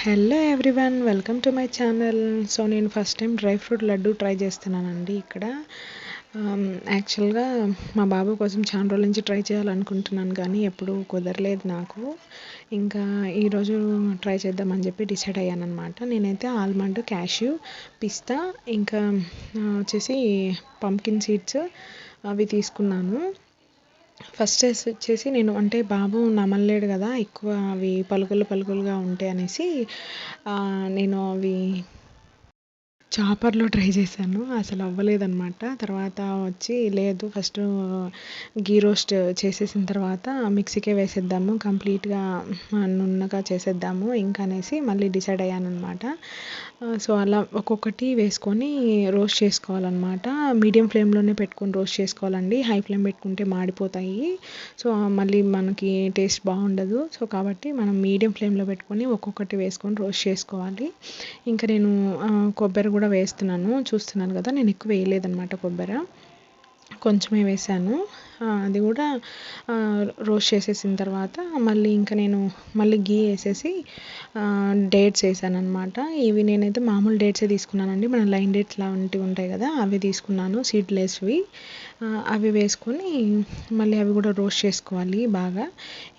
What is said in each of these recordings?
Hello everyone, welcome to my channel. So నేను first time dry fruit laddu try చేస్తున్నానండి ఇక్కడ. యాక్చువల్గా మా బాబు కోసం చాలా రోజుల నుంచి ట్రై చేయాలనుకుంటున్నాను, కానీ ఎప్పుడు కుదరలేదు నాకు. ఇంకా ఈరోజు ట్రై చేద్దామని చెప్పి డిసైడ్ అయ్యాను అనమాట. నేనైతే ఆల్మండ్, క్యాష్యూ, పిస్తా, ఇంకా వచ్చేసి పంకిన్ సీడ్స్ అవి తీసుకున్నాను. ఫస్ట్ వచ్చేసి నేను అంటే బాబు నమలలేడు కదా, ఎక్కువ అవి పలుకులుగా ఉంటాయి అనేసి నేను అవి చాపర్లో ట్రై చేశాను, అసలు అవ్వలేదన్నమాట. తర్వాత వచ్చి లేదు, ఫస్ట్ గీ రోస్ట్ చేసేసిన తర్వాత మిక్సీకే వేసేద్దాము, కంప్లీట్గా నున్నగా చేసేద్దాము ఇంకా అనేసి మళ్ళీ డిసైడ్ అయ్యాను అనమాట. సో అలా ఒక్కొక్కటి వేసుకొని రోస్ట్ చేసుకోవాలన్నమాట. మీడియం ఫ్లేమ్లోనే పెట్టుకొని రోస్ట్ చేసుకోవాలండి, హై ఫ్లేమ్ పెట్టుకుంటే మాడిపోతాయి. సో మళ్ళీ మనకి టేస్ట్ బాగుండదు. సో కాబట్టి మనం మీడియం ఫ్లేమ్లో పెట్టుకొని ఒక్కొక్కటి వేసుకొని రోస్ట్ చేసుకోవాలి. ఇంకా నేను కొబ్బరి కూడా వేస్తున్నాను, చూస్తున్నాను కదా, నేను ఎక్కువ వేయలేదన్నమాట. కొబ్బరి కొంచెమే వేసాను. అది కూడా రోస్ట్ చేసేసిన తర్వాత మళ్ళీ ఇంకా నేను మళ్ళీ గీ వేసేసి డేట్స్ వేసాను అనమాట. ఇవి నేనైతే మామూలు డేట్సే తీసుకున్నానండి, మన లైన్ డేట్స్ లాంటివి ఉంటాయి కదా, అవి తీసుకున్నాను, సీడ్లెస్వి. అవి వేసుకొని మళ్ళీ అవి కూడా రోస్ట్ చేసుకోవాలి బాగా.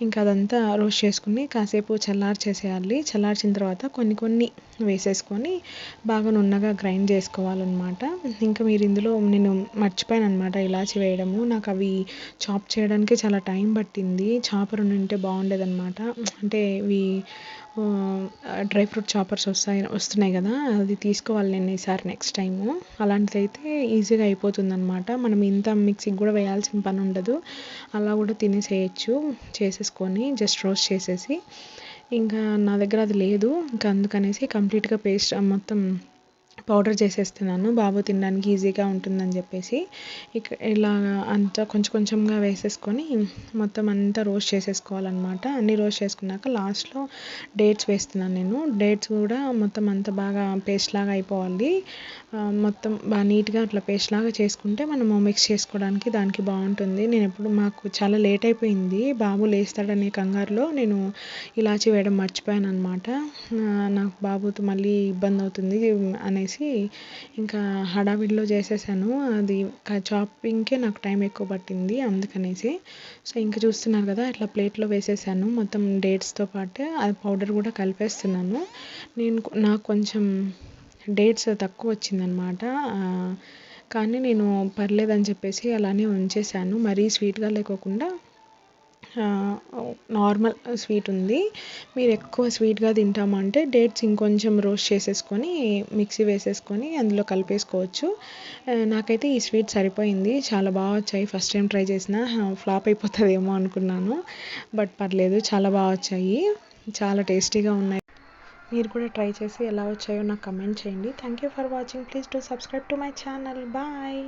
ఇంకా అదంతా రోస్ట్ చేసుకుని కాసేపు చల్లార్చేసేయాలి. చల్లార్చిన తర్వాత కొన్ని వేసేసుకొని బాగా నున్నగా గ్రైండ్ చేసుకోవాలన్నమాట. ఇంకా మీరు ఇందులో నేను మర్చిపోయాను అనమాట ఇలాచి వేయడము. నాకు అవి చాప్ చేయడానికి చాలా టైం పట్టింది. చాపర్ ఉంటే బాగుండేదన్నమాట. అంటే ఇవి డ్రై ఫ్రూట్ చాపర్స్ వస్తున్నాయి కదా, అది తీసుకోవాలి నేను ఈసారి నెక్స్ట్ టైము. అలాంటిది అయితే ఈజీగా అయిపోతుంది అనమాట. మనం ఇంత మిక్సీకి కూడా వేయాల్సిన పని ఉండదు, అలా కూడా తినేసేయచ్చు చేసేసుకొని, జస్ట్ రోస్ట్ చేసేసి. ఇంకా నా దగ్గర అది లేదు, ఇంకా అందుకనేసి కంప్లీట్గా పేస్ట్ మొత్తం పౌడర్ చేసేస్తున్నాను, బాబు తినడానికి ఈజీగా ఉంటుందని చెప్పేసి. ఇలా అంతా కొంచెంగా వేసేసుకొని మొత్తం అంతా రోస్ట్ చేసేసుకోవాలన్నమాట. అన్నీ రోస్ట్ చేసుకున్నాక లాస్ట్లో డేట్స్ వేస్తున్నాను నేను. డేట్స్ కూడా మొత్తం అంతా బాగా పేస్ట్ లాగా అయిపోవాలి. మొత్తం బాగా నీట్గా అట్లా పేస్ట్ లాగా చేసుకుంటే మనము మిక్స్ చేసుకోవడానికి దానికి బాగుంటుంది. నేను ఎప్పుడు మాకు చాలా లేట్ అయిపోయింది, బాబు లేస్తాడనే కంగారులో నేను ఇలాచి వేయడం మర్చిపోయాను అనమాట. నాకు బాబుతో మళ్ళీ ఇబ్బంది అవుతుంది అనేసి ఇంకా హడావిడిలో చేసేసాను. అది చాపింగ్కే నాకు టైం ఎక్కువ పట్టింది అందుకనేసి. సో ఇంకా చూస్తున్నారు కదా, ఇట్లా ప్లేట్లో వేసేసాను మొత్తం డేట్స్తో పాటు. అది పౌడర్ కూడా కలిపేస్తున్నాను. నాకు కొంచెం డేట్స్ తక్కువ వచ్చిందనమాట, కానీ నేను పర్లేదని చెప్పేసి అలానే ఉంచేసాను. మరీ స్వీట్గా లేకోకుండా నార్మల్ స్వీట్ ఉంది. మీరు ఎక్కువ స్వీట్గా తింటామంటే డేట్స్ ఇంకొంచెం రోస్ట్ చేసేసుకొని మిక్సీ వేసేసుకొని అందులో కలిపేసుకోవచ్చు. నాకైతే ఈ స్వీట్ సరిపోయింది, చాలా బాగా వచ్చాయి. ఫస్ట్ టైం ట్రై చేసిన ఫ్లాప్ అయిపోతుందేమో అనుకున్నాను, బట్ పర్లేదు, చాలా బాగా వచ్చాయి, చాలా టేస్టీగా ఉన్నాయి. మీరు కూడా ట్రై చేసి ఎలా వచ్చాయో నాకు కమెంట్ చేయండి. Thank you for watching. Please do subscribe to my channel. Bye.